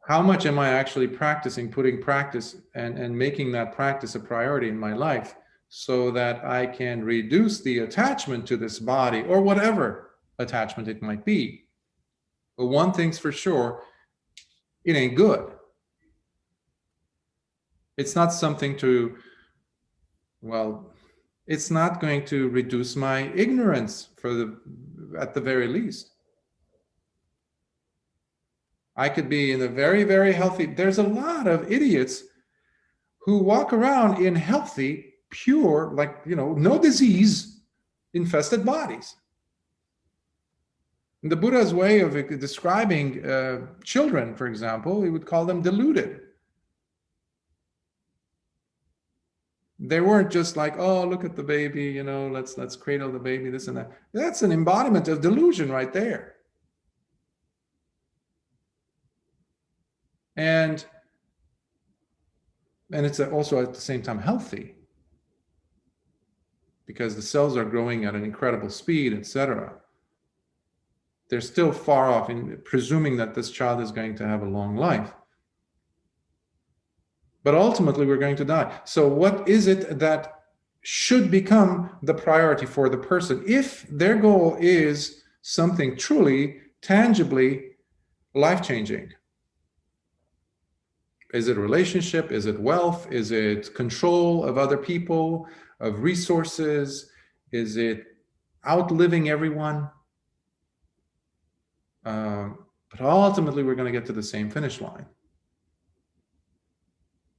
How much am I actually practicing, putting practice and making that practice a priority in my life so that I can reduce the attachment to this body or whatever attachment it might be? But one thing's for sure, it ain't good. It's not something to, well, it's not going to reduce my ignorance at the very least. I could be in a very, very healthy, there's a lot of idiots who walk around in healthy, pure, like, you know, no disease infested bodies. In the Buddha's way of describing children, for example, he would call them deluded. They weren't just like, oh, look at the baby, you know, let's cradle the baby, this and that. That's an embodiment of delusion right there. And it's also at the same time healthy, because the cells are growing at an incredible speed, etc. They're still far off in presuming that this child is going to have a long life. But ultimately, we're going to die. So what is it that should become the priority for the person if their goal is something truly, tangibly life-changing? Is it a relationship? Is it wealth? Is it control of other people, of resources? Is it outliving everyone? But ultimately, we're going to get to the same finish line.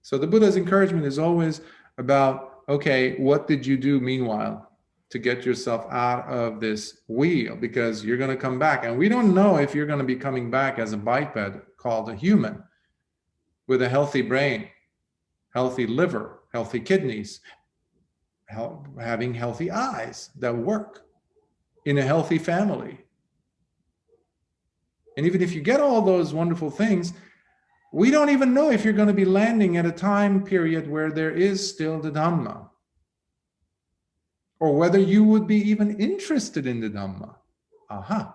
So the Buddha's encouragement is always about, okay, what did you do meanwhile to get yourself out of this wheel? Because you're going to come back. And we don't know if you're going to be coming back as a biped called a human with a healthy brain, healthy liver, healthy kidneys, having healthy eyes that work in a healthy family. And even if you get all those wonderful things, we don't even know if you're going to be landing at a time period where there is still the Dhamma, or whether you would be even interested in the Dhamma. Aha.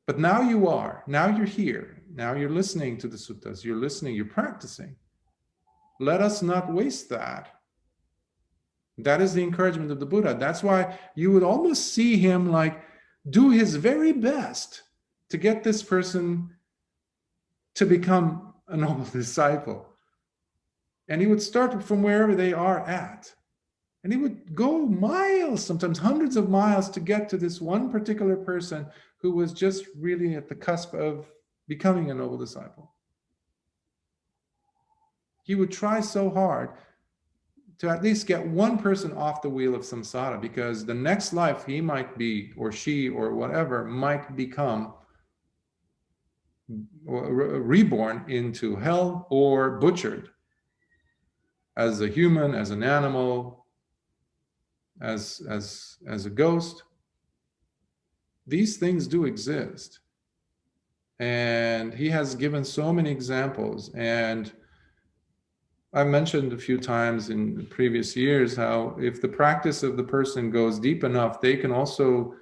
But now you are. Now you're here. Now you're listening to the suttas. You're listening. You're practicing. Let us not waste that. That is the encouragement of the Buddha. That's why you would almost see him like do his very best to get this person to become a noble disciple. And he would start from wherever they are at. And he would go miles, sometimes hundreds of miles, to get to this one particular person who was just really at the cusp of becoming a noble disciple. He would try so hard to at least get one person off the wheel of samsara, because the next life he might be, or she, or whatever, might become reborn into hell or butchered as a human, as an animal, as a ghost. These things do exist. And he has given so many examples. And I've mentioned a few times in previous years how if the practice of the person goes deep enough, they can also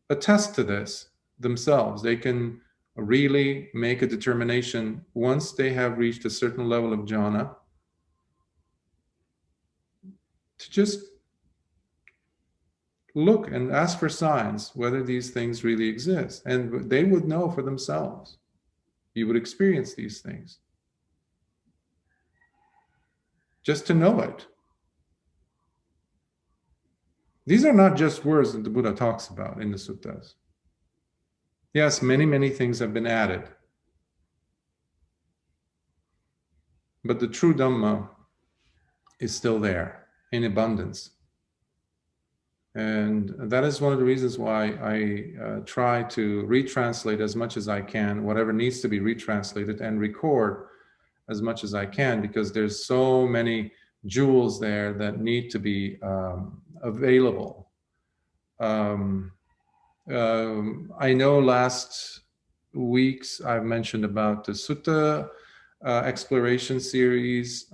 attest to this themselves. They can really make a determination once they have reached a certain level of jhana to just look and ask for signs whether these things really exist, and they would know for themselves. you would experience these things. Just to know it. These are not just words that the Buddha talks about in the suttas. Yes, many, many things have been added. But the true Dhamma is still there in abundance. And that is one of the reasons why I try to retranslate as much as I can, whatever needs to be retranslated, and record as much as I can, because there's so many jewels there that need to be available. I know last weeks I've mentioned about the Sutta exploration series.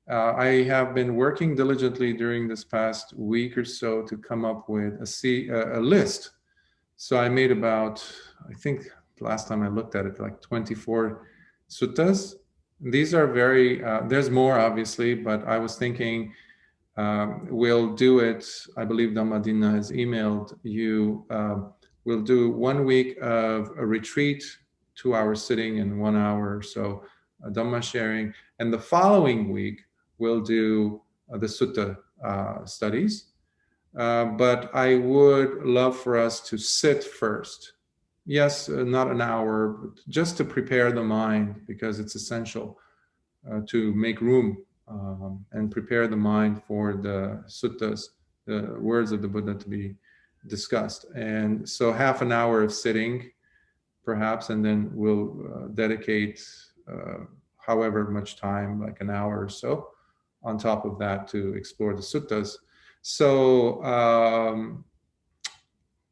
I have been working diligently during this past week or so to come up with a list. So I made about, I think last time I looked at it, like 24 suttas. These are very, there's more obviously, but I was thinking we'll do it. I believe Dhammadina has emailed you. We'll do 1 week of a retreat, 2 hours sitting and 1 hour or so Dhamma sharing. And the following week, we'll do the sutta studies. But I would love for us to sit first. Yes, not an hour, but just to prepare the mind, because it's essential to make room and prepare the mind for the suttas, the words of the Buddha to be discussed. And so half an hour of sitting, perhaps, and then we'll dedicate however much time, like an hour or so, on top of that to explore the suttas. So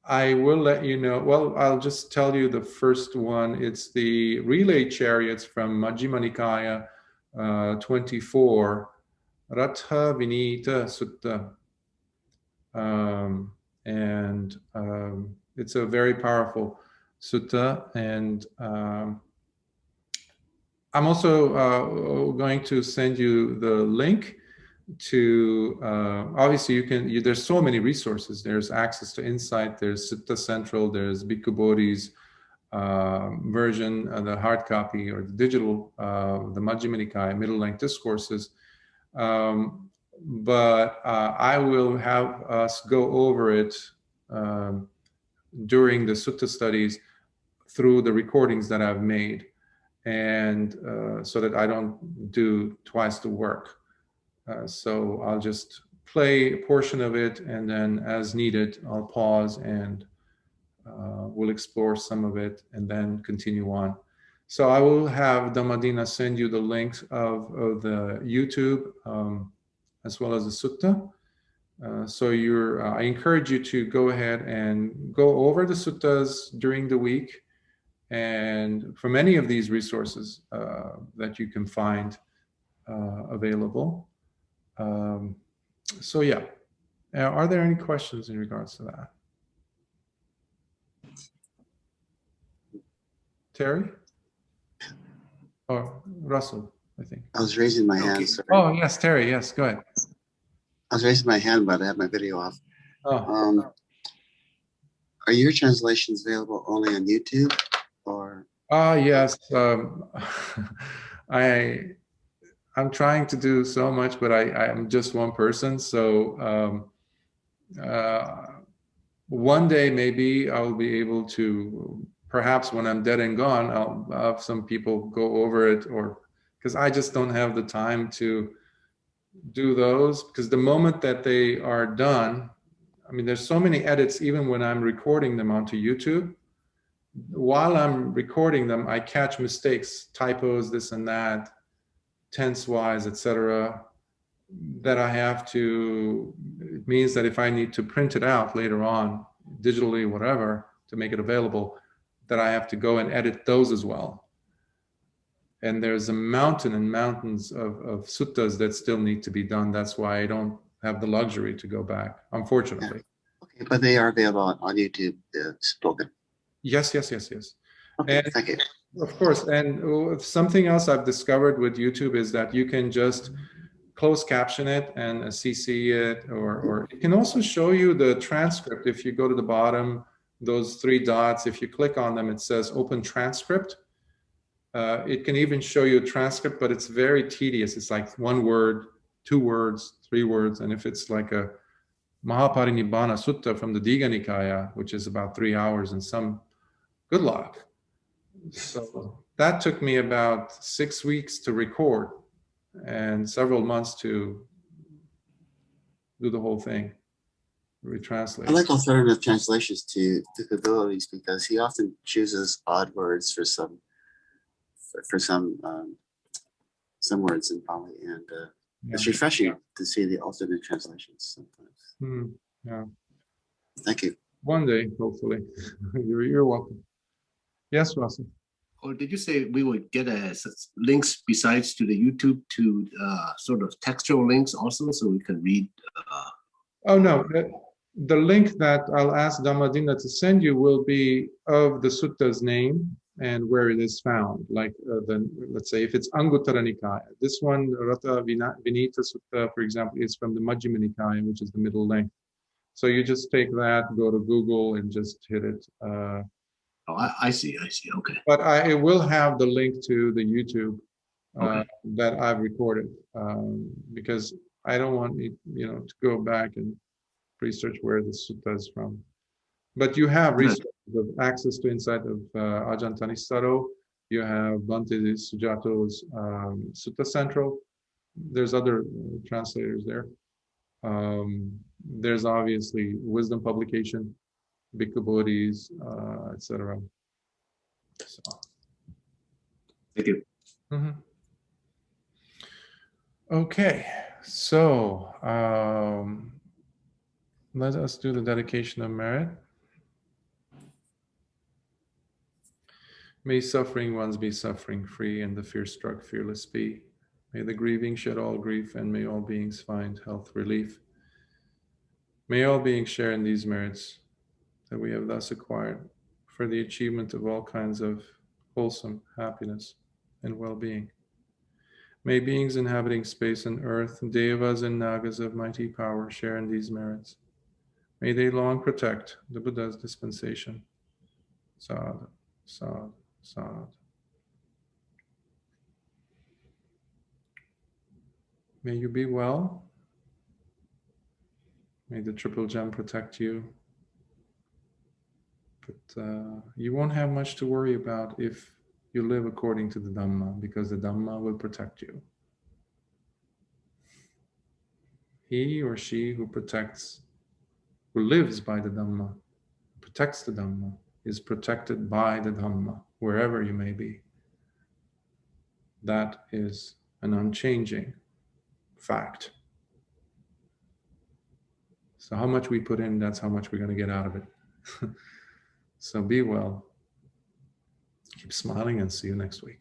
I will let you know. Well, I'll just tell you the first one. It's the relay chariots from Majjhima Nikaya 24, Ratha Vinita Sutta. It's a very powerful sutta. And I'm also going to send you the link to, obviously there's so many resources. There's Access to Insight, there's Sutta Central, there's Bhikkhu Bodhi's version, the hard copy or the digital, the Majjhima Nikaya middle length discourses. But I will have us go over it during the sutta studies through the recordings that I've made, and so that I don't do twice the work. So I'll just play a portion of it, and then as needed, I'll pause and we'll explore some of it and then continue on. So I will have Dhammadina send you the links of the YouTube as well as the sutta. So I encourage you to go ahead and go over the suttas during the week, and from any of these resources that you can find available. So yeah, are there any questions in regards to that? Terry? Or Russell, I think. I was raising my hand. Sorry. Oh, yes, Terry, yes, go ahead. I was raising my hand, but I had my video off. Oh. Are your translations available only on YouTube, or? Yes. I'm trying to do so much, but I'm just one person. So one day maybe I'll be able to, perhaps when I'm dead and gone, I'll have some people go over it, or because I just don't have the time to do those, because the moment that they are done, I mean, there's so many edits, even when I'm recording them onto YouTube. While I'm recording them, I catch mistakes, typos, this and that, tense-wise, etc., that I have to, it means that if I need to print it out later on, digitally, whatever, to make it available, that I have to go and edit those as well. And there's a mountain and mountains of suttas that still need to be done. That's why I don't have the luxury to go back, unfortunately. Okay, but they are available on YouTube, spoken. Yes. Okay, And thank you. of course, and something else I've discovered with YouTube is that you can just closed caption it and CC it, or it can also show you the transcript. If you go to the bottom, those three dots, if you click on them, it says open transcript. It can even show you a transcript, but it's very tedious. It's like 1 word, 2 words, 3 words. And if it's like a Mahaparinibbana Sutta from the Digha Nikaya, which is about 3 hours and some, good luck. So that took me about 6 weeks to record and several months to do the whole thing, retranslate. I like alternative translations to Abilities because he often chooses odd words for some words in Pali, and it's refreshing to see the alternate translations sometimes. Yeah. Thank you. One day, hopefully. You're welcome. Yes, Russell. Or did you say we would get links besides to the YouTube to sort of textual links also, so we can read? Oh no, the link that I'll ask Dhammadinna to send you will be of the sutta's name and where it is found. Like let's say if it's Anguttara Nikaya, this one Rata Vinita Sutta, for example, is from the Majjhima Nikaya, which is the middle length. So you just take that, go to Google, and just hit it. I see. Okay. But it will have the link to the YouTube that I've recorded, because I don't want to go back and research where the sutta is from. But you have resources of access to insight of Ajahn Thanissaro. You have Bhante Sujato's Sutta Central. There's other translators there. There's obviously wisdom publication, Bhikkhu Bodhis, etc. So. Thank you. Okay, so let us do the dedication of merit. May suffering ones be suffering free, and the fear-struck fearless be. May the grieving shed all grief, and may all beings find health relief. May all beings share in these merits that we have thus acquired for the achievement of all kinds of wholesome happiness and well-being. May beings inhabiting space and earth, devas and nagas of mighty power, share in these merits. May they long protect the Buddha's dispensation. Sadhu, sadhu, sadhu. May you be well. May the Triple Gem protect you. But you won't have much to worry about if you live according to the Dhamma, because the Dhamma will protect you. He or she who lives by the Dhamma, protects the Dhamma, is protected by the Dhamma, wherever you may be. That is an unchanging fact. So how much we put in, that's how much we're going to get out of it. So be well. Keep smiling and see you next week.